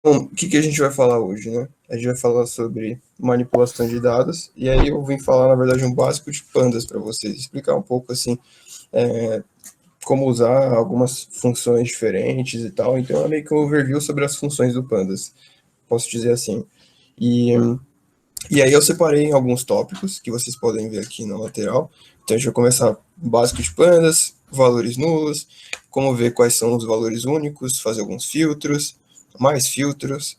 Bom, o que a gente vai falar hoje, né? A gente vai falar sobre manipulação de dados, e aí eu vim falar, na verdade, um básico de pandas para vocês, explicar um pouco, assim, como usar algumas funções diferentes e tal. Então, é meio que um overview sobre as funções do pandas, posso dizer assim. E, e aí eu separei em alguns tópicos, que vocês podem ver aqui na lateral. Então, a gente vai começar básico de pandas, valores nulos, como ver quais são os valores únicos, fazer alguns filtros, mais filtros,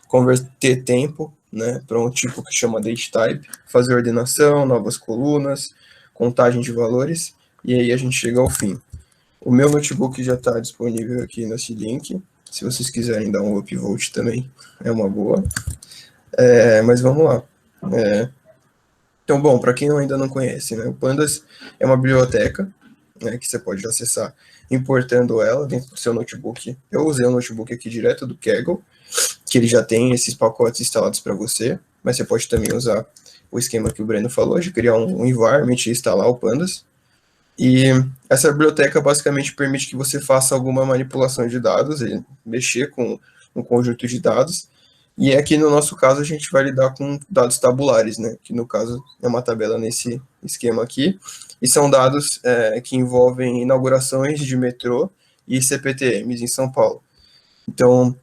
converter tempo, né, para um tipo que chama datetype, fazer ordenação, novas colunas, contagem de valores, e aí a gente chega ao fim. O meu notebook já está disponível aqui nesse link, se vocês quiserem dar um upvote também, é uma boa. Mas vamos lá. Então, bom, para quem ainda não conhece, né, o Pandas é uma biblioteca, né, que você pode acessar importando ela dentro do seu notebook. Eu usei o notebook aqui direto do Kaggle, que ele já tem esses pacotes instalados para você, mas você pode também usar o esquema que o Breno falou, de criar um environment e instalar o Pandas. E essa biblioteca basicamente permite que você faça alguma manipulação de dados, mexer com um conjunto de dados. E aqui no nosso caso a gente vai lidar com dados tabulares, né? Que no caso é uma tabela nesse esquema aqui. E são dados que envolvem inaugurações de metrô e CPTMs em São Paulo. Então,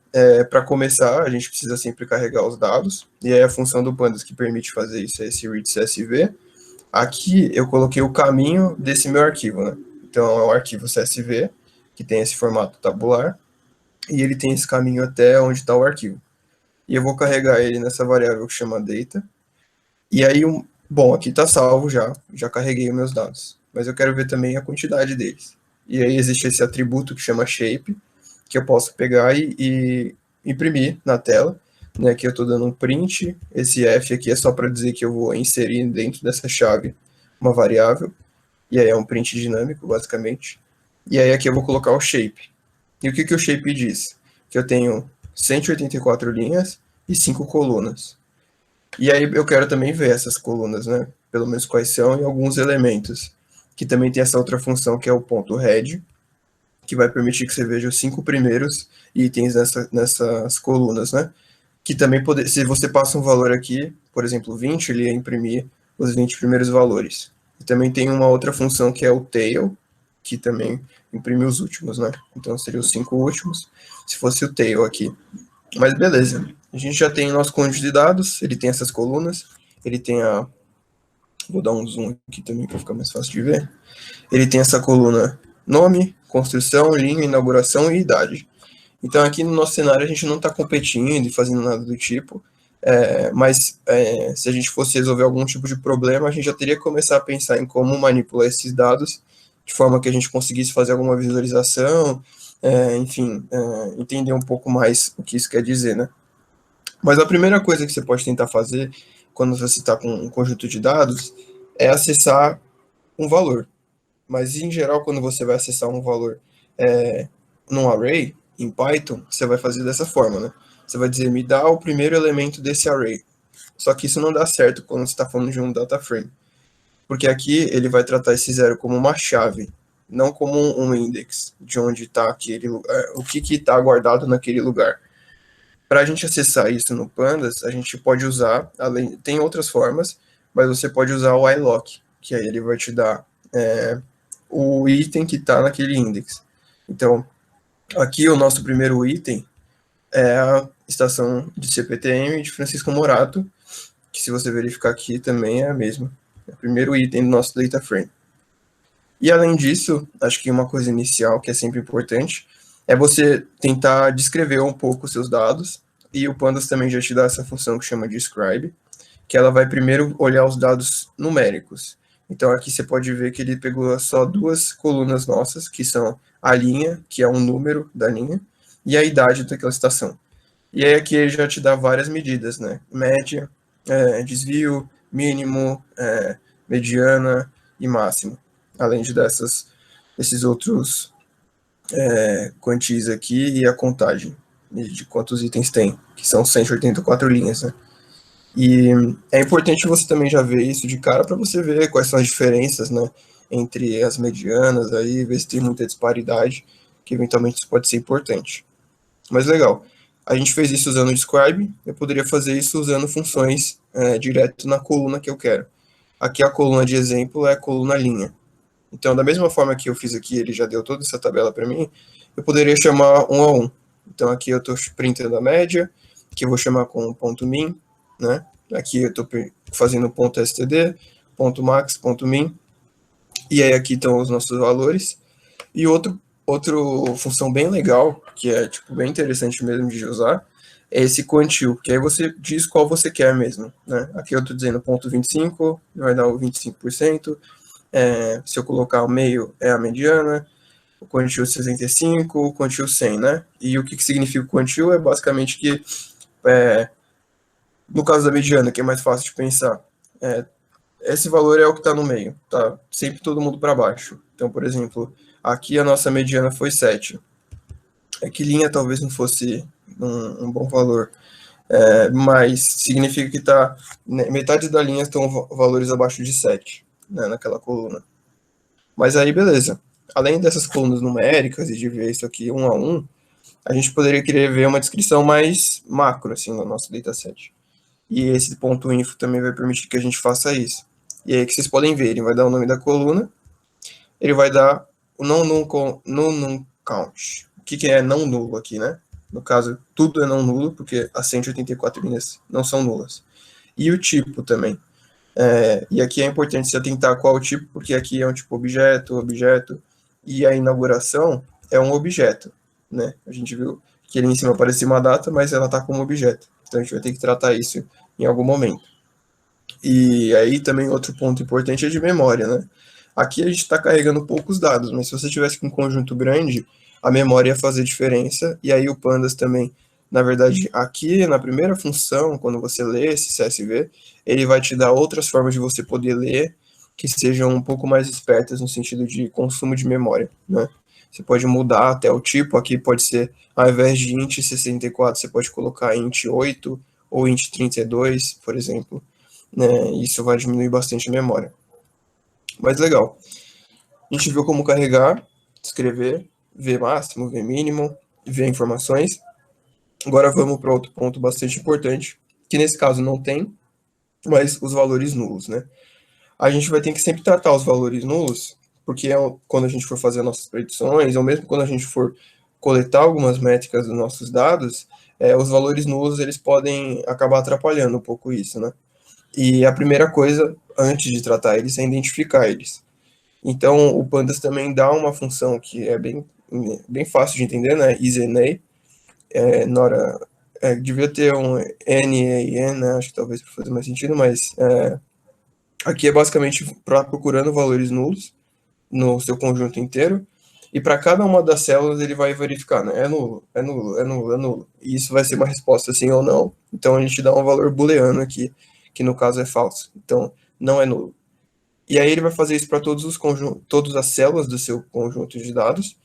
para começar, a gente precisa sempre carregar os dados, e aí a função do Pandas que permite fazer isso é esse read CSV. Aqui eu coloquei o caminho desse meu arquivo, né? Então, é um arquivo CSV, que tem esse formato tabular, e ele tem esse caminho até onde está o arquivo. E eu vou carregar ele nessa variável que chama data, e aí, bom, aqui está salvo já carreguei os meus dados, mas eu quero ver também a quantidade deles. E aí existe esse atributo que chama shape, que eu posso pegar e imprimir na tela, né, que eu estou dando um print, esse F aqui é só para dizer que eu vou inserir dentro dessa chave uma variável, e aí é um print dinâmico, basicamente, e aí aqui eu vou colocar o shape. E o que o shape diz? Que eu tenho 184 linhas e 5 colunas. E aí eu quero também ver essas colunas, né, pelo menos quais são, e alguns elementos, que também tem essa outra função que é o ponto head, que vai permitir que você veja os 5 primeiros itens nessas colunas, né? Que também, se você passa um valor aqui, por exemplo, 20, ele ia imprimir os 20 primeiros valores. E também tem uma outra função que é o tail, que também imprime os últimos, né? Então, seriam os 5 últimos, se fosse o tail aqui. Mas beleza, a gente já tem o nosso conjunto de dados, ele tem essas colunas, ele tem a... Vou dar um zoom aqui também para ficar mais fácil de ver. Ele tem essa coluna nome, construção, linha, inauguração e idade. Então, aqui no nosso cenário, a gente não está competindo e fazendo nada do tipo, mas se a gente fosse resolver algum tipo de problema, a gente já teria que começar a pensar em como manipular esses dados de forma que a gente conseguisse fazer alguma visualização, enfim, entender um pouco mais o que isso quer dizer, né? Mas a primeira coisa que você pode tentar fazer quando você está com um conjunto de dados é acessar um valor. Mas, em geral, quando você vai acessar um valor num array, em Python, você vai fazer dessa forma, né? Você vai dizer, me dá o primeiro elemento desse array. Só que isso não dá certo quando você está falando de um data frame. Porque aqui ele vai tratar esse zero como uma chave, não como um index, de onde está aquele lugar, o que está guardado naquele lugar. Para a gente acessar isso no Pandas, a gente pode usar, tem outras formas, mas você pode usar o iLock, que aí ele vai te dar o item que está naquele index. Então, aqui o nosso primeiro item é a estação de CPTM de Francisco Morato, que se você verificar aqui também é a mesma. É o primeiro item do nosso data frame. E além disso, acho que uma coisa inicial que é sempre importante é você tentar descrever um pouco os seus dados, e o Pandas também já te dá essa função que chama de describe, que ela vai primeiro olhar os dados numéricos. Então aqui você pode ver que ele pegou só duas colunas nossas, que são a linha, que é um número da linha, e a idade daquela estação. E aí aqui ele já te dá várias medidas, né? Média, desvio, mínimo, mediana e máximo. Além de esses outros quantis aqui e a contagem de quantos itens tem, que são 184 linhas, né? E é importante você também já ver isso de cara para você ver quais são as diferenças, né, entre as medianas, aí ver se tem muita disparidade, que eventualmente isso pode ser importante. Mas legal. A gente fez isso usando o describe, eu poderia fazer isso usando funções direto na coluna que eu quero. Aqui a coluna de exemplo é a coluna linha. Então, da mesma forma que eu fiz aqui, ele já deu toda essa tabela para mim, eu poderia chamar um a um. Então, aqui eu estou printando a média, que eu vou chamar com ponto min, né? Aqui eu estou fazendo ponto std, ponto max, ponto min, e aí aqui estão os nossos valores. E outra função bem legal, que é tipo bem interessante mesmo de usar, é esse quantil, que aí você diz qual você quer mesmo, né? Aqui eu estou dizendo ponto 25, vai dar o 25%, se eu colocar o meio é a mediana, o quantil 65, o quantil 100, né? E o que significa o quantil é basicamente que, no caso da mediana, que é mais fácil de pensar, esse valor é o que está no meio, tá? Sempre todo mundo para baixo. Então, por exemplo, aqui a nossa mediana foi 7. É que linha talvez não fosse um bom valor, mas significa que tá, metade da linha estão valores abaixo de 7, né, naquela coluna. Mas aí, beleza. Além dessas colunas numéricas e de ver isso aqui um a um, a gente poderia querer ver uma descrição mais macro, assim, no nosso dataset. E esse ponto info também vai permitir que a gente faça isso. E aí que vocês podem ver, ele vai dar o nome da coluna, ele vai dar o não num count. O que é não nulo aqui, né? No caso, tudo é não nulo, porque as 184 linhas não são nulas. E o tipo também. E aqui é importante se atentar qual o tipo, porque aqui é um tipo objeto, e a inauguração é um objeto, né? A gente viu que ali em cima aparecia uma data, mas ela está como objeto. Então a gente vai ter que tratar isso em algum momento. E aí também outro ponto importante é de memória, né? Aqui a gente está carregando poucos dados, mas se você tivesse com um conjunto grande, a memória ia fazer diferença, e aí o Pandas também, na verdade, aqui na primeira função, quando você lê esse CSV, ele vai te dar outras formas de você poder ler, que sejam um pouco mais espertas no sentido de consumo de memória, né? Você pode mudar até o tipo, aqui pode ser, ao invés de int 64, você pode colocar int 8 ou int 32, por exemplo, né? Isso vai diminuir bastante a memória. Mas legal. A gente viu como carregar, escrever, ver máximo, ver mínimo, ver informações. Agora vamos para outro ponto bastante importante, que nesse caso não tem, mas os valores nulos, né? A gente vai ter que sempre tratar os valores nulos, porque quando a gente for fazer nossas predições, ou mesmo quando a gente for coletar algumas métricas dos nossos dados, os valores nulos eles podem acabar atrapalhando um pouco isso, né? E a primeira coisa, antes de tratar eles, é identificar eles. Então, o Pandas também dá uma função que é bem fácil de entender, né? isNA, devia ter um NAN, né? Acho que talvez para fazer mais sentido, mas aqui é basicamente procurando valores nulos no seu conjunto inteiro, e para cada uma das células ele vai verificar, né? É nulo, é nulo, é nulo, é nulo. E isso vai ser uma resposta sim ou não. Então a gente dá um valor booleano aqui, que no caso é falso. Então, não é nulo. E aí ele vai fazer isso para todas as células do seu conjunto de dados,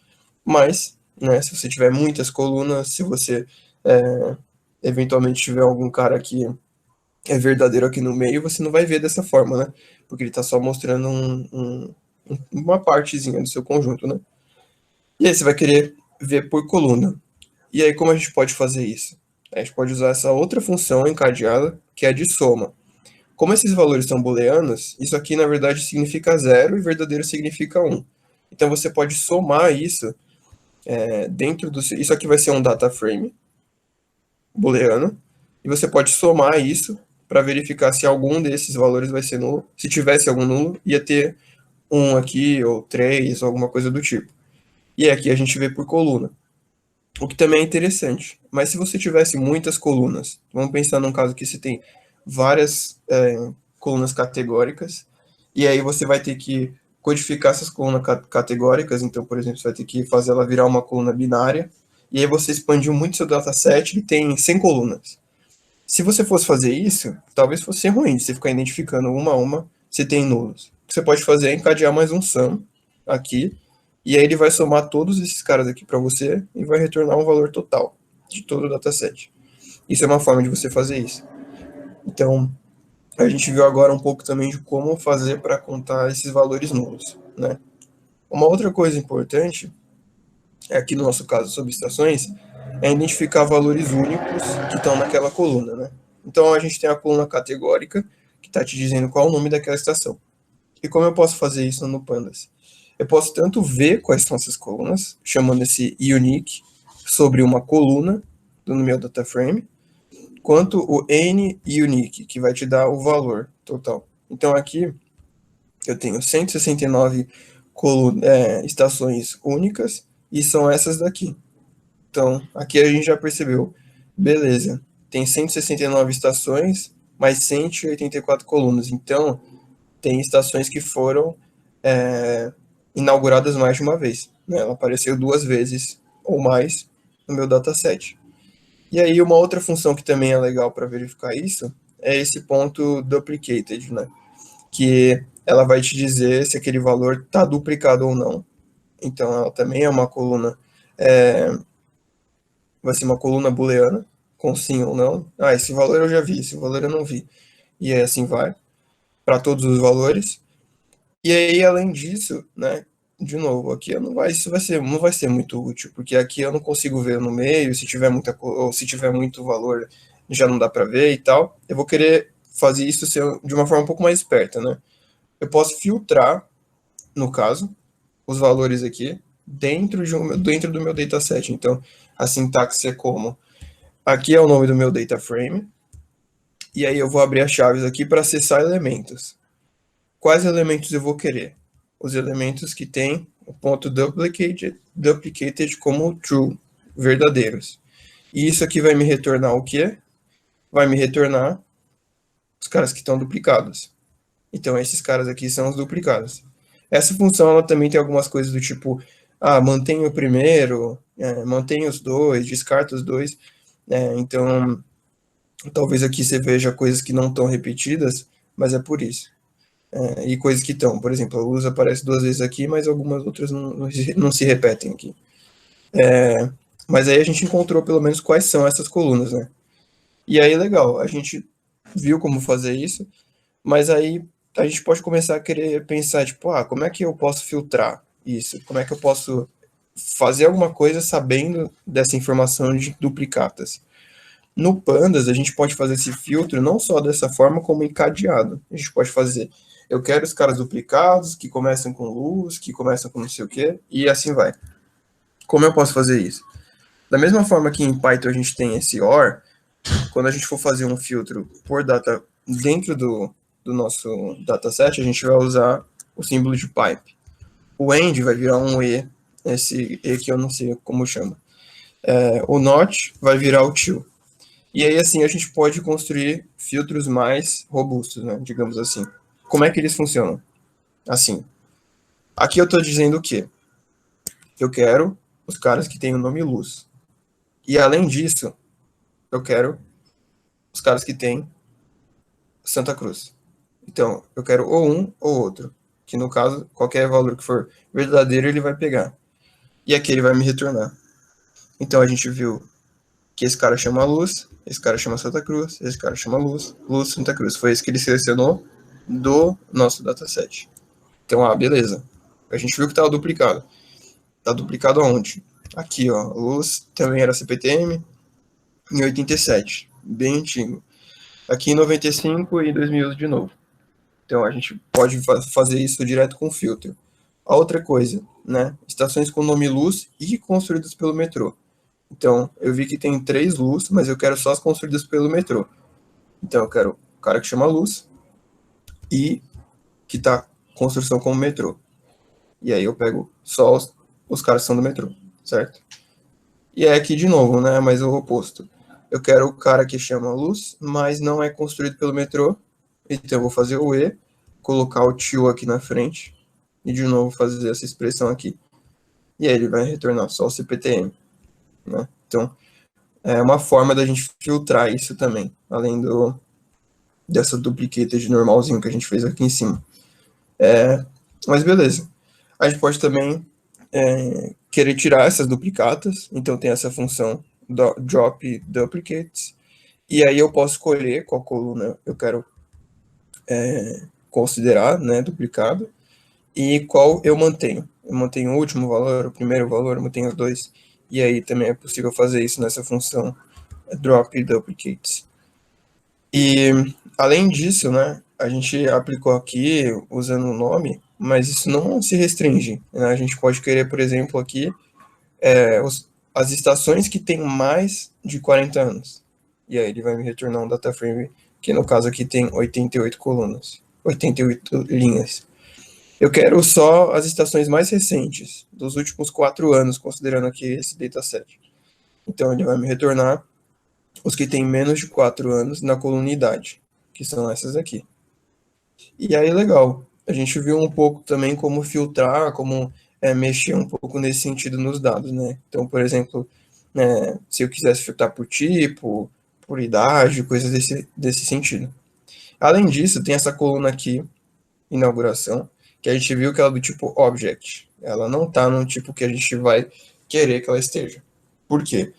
mas, né, se você tiver muitas colunas, se você eventualmente tiver algum cara que é verdadeiro aqui no meio, você não vai ver dessa forma, né? Porque ele está só mostrando uma partezinha do seu conjunto, né? E aí você vai querer ver por coluna. E aí como a gente pode fazer isso? A gente pode usar essa outra função encadeada, que é a de soma. Como esses valores são booleanos, isso aqui na verdade significa 0 e verdadeiro significa 1. Então você pode somar isso dentro do... Isso aqui vai ser um data frame booleano, e você pode somar isso para verificar se algum desses valores vai ser nulo. Se tivesse algum nulo, ia ter 1 aqui, ou 3, ou alguma coisa do tipo. E aqui a gente vê por coluna, o que também é interessante. Mas se você tivesse muitas colunas, vamos pensar num caso que você tem várias colunas categóricas, e aí você vai ter que codificar essas colunas categóricas, então, por exemplo, você vai ter que fazer ela virar uma coluna binária, e aí você expandiu muito seu dataset e tem 100 colunas. Se você fosse fazer isso, talvez fosse ser ruim, você ficar identificando uma a uma, se tem nulos. O que você pode fazer é encadear mais um sum aqui, e aí ele vai somar todos esses caras aqui para você e vai retornar um valor total de todo o dataset. Isso é uma forma de você fazer isso. Então, a gente viu agora um pouco também de como fazer para contar esses valores nulos, né? Uma outra coisa importante, aqui no nosso caso sobre estações, é identificar valores únicos que estão naquela coluna, né? Então a gente tem a coluna categórica, que está te dizendo qual é o nome daquela estação. E como eu posso fazer isso no Pandas? Eu posso tanto ver quais são essas colunas, chamando esse unique sobre uma coluna no meu data frame, quanto o n unique, que vai te dar o valor total. Então aqui eu tenho 169 estações únicas e são essas daqui. Então aqui a gente já percebeu, beleza, tem 169 estações, mais 184 colunas. Então tem estações que foram inauguradas mais de uma vez, né? Ela apareceu 2 vezes ou mais no meu dataset. E aí uma outra função que também é legal para verificar isso é esse ponto duplicated, né? Que ela vai te dizer se aquele valor está duplicado ou não. Então ela também é uma coluna, vai ser uma coluna booleana, com sim ou não. Ah, esse valor eu já vi, esse valor eu não vi. E aí assim vai, para todos os valores. E aí, além disso, né, de novo, aqui eu não vai ser muito útil, porque aqui eu não consigo ver no meio, se tiver ou se tiver muito valor, já não dá para ver e tal. Eu vou querer fazer isso de uma forma um pouco mais esperta, né? Eu posso filtrar, no caso, os valores aqui dentro do meu dataset. Então, a sintaxe é como: aqui é o nome do meu data frame, e aí eu vou abrir as chaves aqui para acessar elementos. Quais elementos eu vou querer? Os elementos que têm o ponto duplicated como true, verdadeiros. E isso aqui vai me retornar o quê? Vai me retornar os caras que estão duplicados. Então, esses caras aqui são os duplicados. Essa função ela também tem algumas coisas do tipo, mantém o primeiro, mantém os dois, descarta os dois. Então, talvez aqui você veja coisas que não estão repetidas, mas é por isso. E coisas que estão. Por exemplo, a luz aparece 2 vezes aqui, mas algumas outras não se repetem aqui. Mas aí a gente encontrou pelo menos quais são essas colunas, né? E aí, legal, a gente viu como fazer isso, mas aí a gente pode começar a querer pensar, tipo, como é que eu posso filtrar isso? Como é que eu posso fazer alguma coisa sabendo dessa informação de duplicatas? No Pandas, a gente pode fazer esse filtro não só dessa forma, como encadeado. A gente pode fazer, eu quero os caras duplicados, que começam com luz, que começam com não sei o quê, e assim vai. Como eu posso fazer isso? Da mesma forma que em Python a gente tem esse OR, quando a gente for fazer um filtro por data dentro do nosso dataset, a gente vai usar o símbolo de pipe. O end vai virar um E, esse E que eu não sei como chama. O not vai virar o till. E aí, assim, a gente pode construir filtros mais robustos, né? Digamos assim. Como é que eles funcionam? Assim, aqui eu estou dizendo o quê? Eu quero os caras que têm o nome Luz. E além disso, eu quero os caras que têm Santa Cruz. Então, eu quero ou um ou outro. Que no caso, qualquer valor que for verdadeiro, ele vai pegar. E aqui ele vai me retornar. Então a gente viu que esse cara chama Luz, esse cara chama Santa Cruz, esse cara chama Luz, Luz, Santa Cruz. Foi esse que ele selecionou do nosso dataset. Então, beleza. A gente viu que estava duplicado. Está duplicado aonde? Aqui, ó. Luz também era CPTM em 87, bem antigo. Aqui em 95 e 2000 de novo. Então a gente pode fazer isso direto com filtro. A outra coisa, né? Estações com nome Luz e construídas pelo metrô. Então, eu vi que tem 3 Luz, mas eu quero só as construídas pelo metrô. Então, eu quero o cara que chama Luz e que tá construção como metrô. E aí eu pego só os caras que são do metrô, certo? E é aqui de novo, né? Mas o oposto. Eu quero o cara que chama Luz, mas não é construído pelo metrô. Então eu vou fazer o E, colocar o tio aqui na frente e de novo fazer essa expressão aqui. E aí ele vai retornar só o CPTM, né? Então é uma forma da gente filtrar isso também, além dessa duplicated de normalzinho que a gente fez aqui em cima. Mas beleza. A gente pode também querer tirar essas duplicatas, então tem essa função drop duplicates, e aí eu posso escolher qual coluna eu quero considerar, né, duplicado, e qual eu mantenho. Eu mantenho o último valor, o primeiro valor, eu mantenho os dois. E aí também é possível fazer isso nessa função drop duplicates. E além disso, né, a gente aplicou aqui usando o nome, mas isso não se restringe, né? A gente pode querer, por exemplo, aqui as estações que têm mais de 40 anos. E aí ele vai me retornar um data frame que no caso aqui tem 88 colunas, 88 linhas. Eu quero só as estações mais recentes, dos últimos 4 anos, considerando aqui esse dataset. Então ele vai me retornar os que têm menos de 4 anos na coluna idade, que são essas aqui. E aí, legal. A gente viu um pouco também como filtrar, como mexer um pouco nesse sentido nos dados, né? Então, por exemplo, se eu quisesse filtrar por tipo, por idade, coisas desse sentido. Além disso, tem essa coluna aqui, inauguração, que a gente viu que ela é do tipo object. Ela não está no tipo que a gente vai querer que ela esteja. Por quê?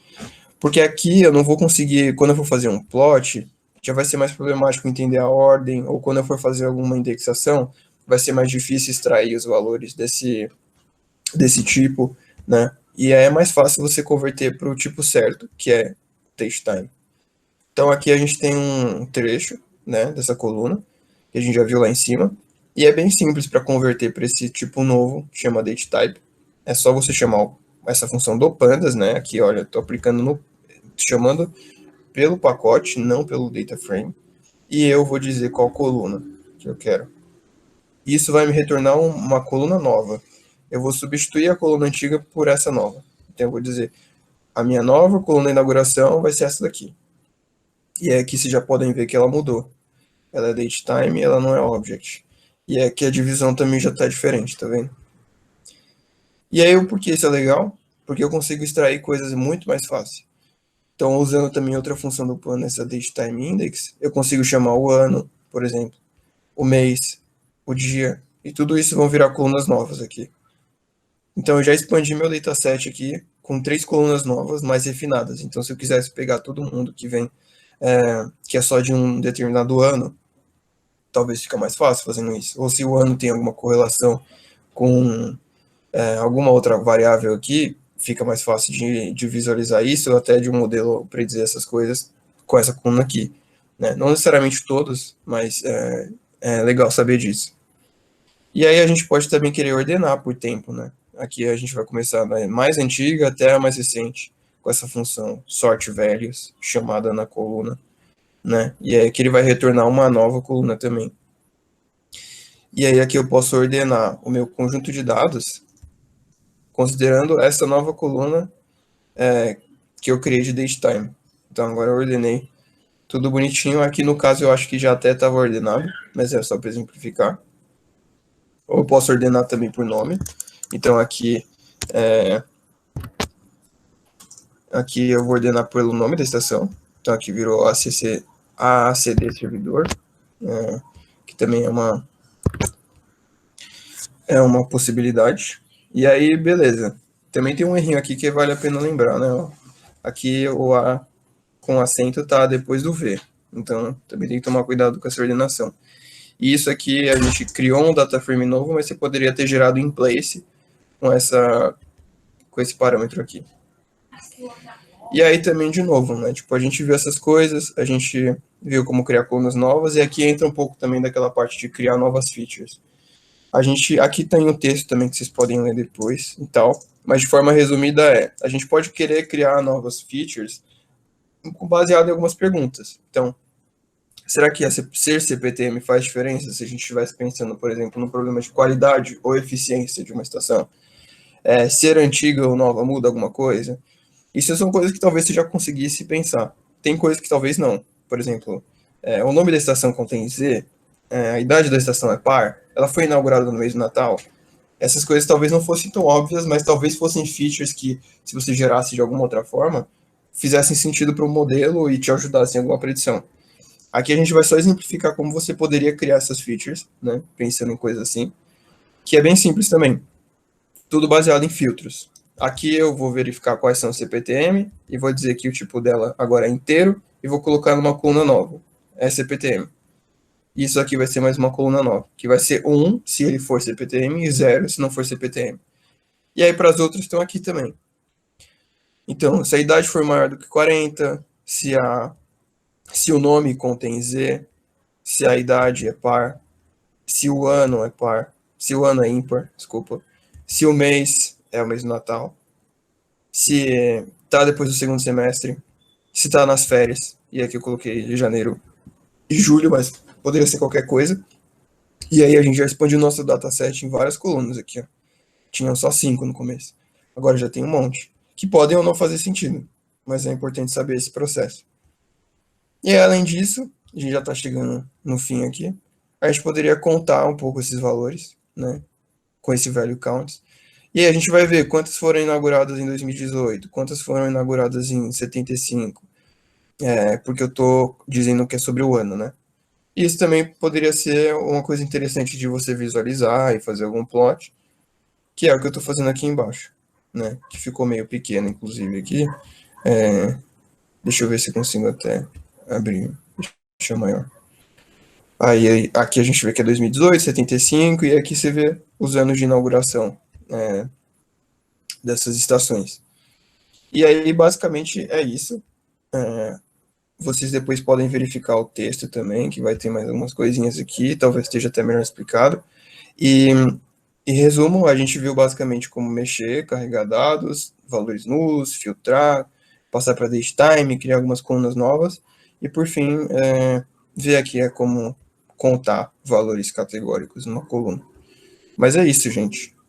Porque aqui eu não vou conseguir, quando eu for fazer um plot, já vai ser mais problemático entender a ordem, ou quando eu for fazer alguma indexação, vai ser mais difícil extrair os valores desse tipo, né? E aí é mais fácil você converter para o tipo certo, que é datetime. Então aqui a gente tem um trecho, né, dessa coluna, que a gente já viu lá em cima, e é bem simples para converter para esse tipo novo, que chama datetype. É só você chamar essa função do pandas, né? Aqui, olha, estou aplicando chamando pelo pacote, não pelo data frame, e eu vou dizer qual coluna que eu quero. Isso vai me retornar uma coluna nova. Eu vou substituir a coluna antiga por essa nova. Então eu vou dizer, a minha nova coluna de inauguração vai ser essa daqui. E é aqui vocês já podem ver que ela mudou. Ela é datetime e ela não é object. E é que a divisão também já está diferente, tá vendo? E aí, por que isso é legal? Porque eu consigo extrair coisas muito mais fácil. Então, usando também outra função do plano, essa datetime index, eu consigo chamar o ano, por exemplo, o mês, o dia, e tudo isso vão virar colunas novas aqui. Então, eu já expandi meu dataset aqui com 3 colunas novas, mais refinadas. Então, se eu quisesse pegar todo mundo que vem, que é só de um determinado ano, talvez fica mais fácil fazendo isso. Ou se o ano tem alguma correlação com alguma outra variável aqui, fica mais fácil de visualizar isso, ou até de um modelo predizer essas coisas com essa coluna aqui. Né? Não necessariamente todos, mas é legal saber disso. E aí a gente pode também querer ordenar por tempo, né? Aqui a gente vai começar da mais antiga até a mais recente, com essa função sort values, chamada na coluna, né? E aí aqui ele vai retornar uma nova coluna também. E aí aqui eu posso ordenar o meu conjunto de dados, considerando essa nova coluna que eu criei de datetime. Então agora eu ordenei tudo bonitinho. Aqui no caso eu acho que já até estava ordenado, mas é só para exemplificar. Ou eu posso ordenar também por nome. Então aqui aqui eu vou ordenar pelo nome da estação. Então aqui virou AACD servidor, que também é uma possibilidade. E aí, beleza. Também tem um errinho aqui que vale a pena lembrar, né? Aqui o A com acento está depois do V. Então, também tem que tomar cuidado com essa ordenação. E isso aqui, a gente criou um data frame novo, mas você poderia ter gerado in place com esse parâmetro aqui. E aí também, de novo, né? Tipo, a gente viu essas coisas, a gente viu como criar colunas novas, e aqui entra um pouco também daquela parte de criar novas features. Aqui tem um texto também que vocês podem ler depois e tal, mas de forma resumida a gente pode querer criar novas features baseado em algumas perguntas. Então, será que ser CPTM faz diferença se a gente estivesse pensando, por exemplo, no problema de qualidade ou eficiência de uma estação? Ser antiga ou nova muda alguma coisa? Isso são coisas que talvez você já conseguisse pensar. Tem coisas que talvez não. Por exemplo, o nome da estação contém Z, a idade da estação é par, ela foi inaugurada no mês do Natal. Essas coisas talvez não fossem tão óbvias, mas talvez fossem features que, se você gerasse de alguma outra forma, fizessem sentido para o modelo e te ajudassem em alguma predição. Aqui a gente vai só exemplificar como você poderia criar essas features, né, pensando em coisas assim, que é bem simples também. Tudo baseado em filtros. Aqui eu vou verificar quais são os CPTM e vou dizer que o tipo dela agora é inteiro e vou colocar numa coluna nova. É CPTM. Isso aqui vai ser mais uma coluna nova, que vai ser 1 se ele for CPTM e 0 se não for CPTM. E aí para as outras estão aqui também. Então, se a idade for maior do que 40, se o nome contém Z, se a idade é par, se o ano é par, se o ano é ímpar, desculpa, se o mês é o mês do Natal, se tá depois do segundo semestre, se tá nas férias, e aqui eu coloquei janeiro e julho, mas poderia ser qualquer coisa. E aí a gente já expandiu o nosso dataset em várias colunas aqui, ó. Tinham só 5 no começo. Agora já tem um monte, que podem ou não fazer sentido, mas é importante saber esse processo. E além disso, a gente já está chegando no fim aqui, a gente poderia contar um pouco esses valores, né, com esse value count. E aí a gente vai ver quantas foram inauguradas em 2018, quantas foram inauguradas em 75, porque eu estou dizendo que é sobre o ano, né? Isso também poderia ser uma coisa interessante de você visualizar e fazer algum plot, que é o que eu estou fazendo aqui embaixo, né? Que ficou meio pequeno, inclusive, aqui. Deixa eu ver se consigo até abrir, deixa maior. Aí aqui a gente vê que é 2018, 75, e aqui você vê os anos de inauguração dessas estações. E aí, basicamente, é isso. Vocês depois podem verificar o texto também, que vai ter mais algumas coisinhas aqui, talvez esteja até melhor explicado. E, em resumo, a gente viu basicamente como mexer, carregar dados, valores nulos, filtrar, passar para datetime, criar algumas colunas novas, e por fim, ver aqui como contar valores categóricos numa coluna. Mas é isso, gente.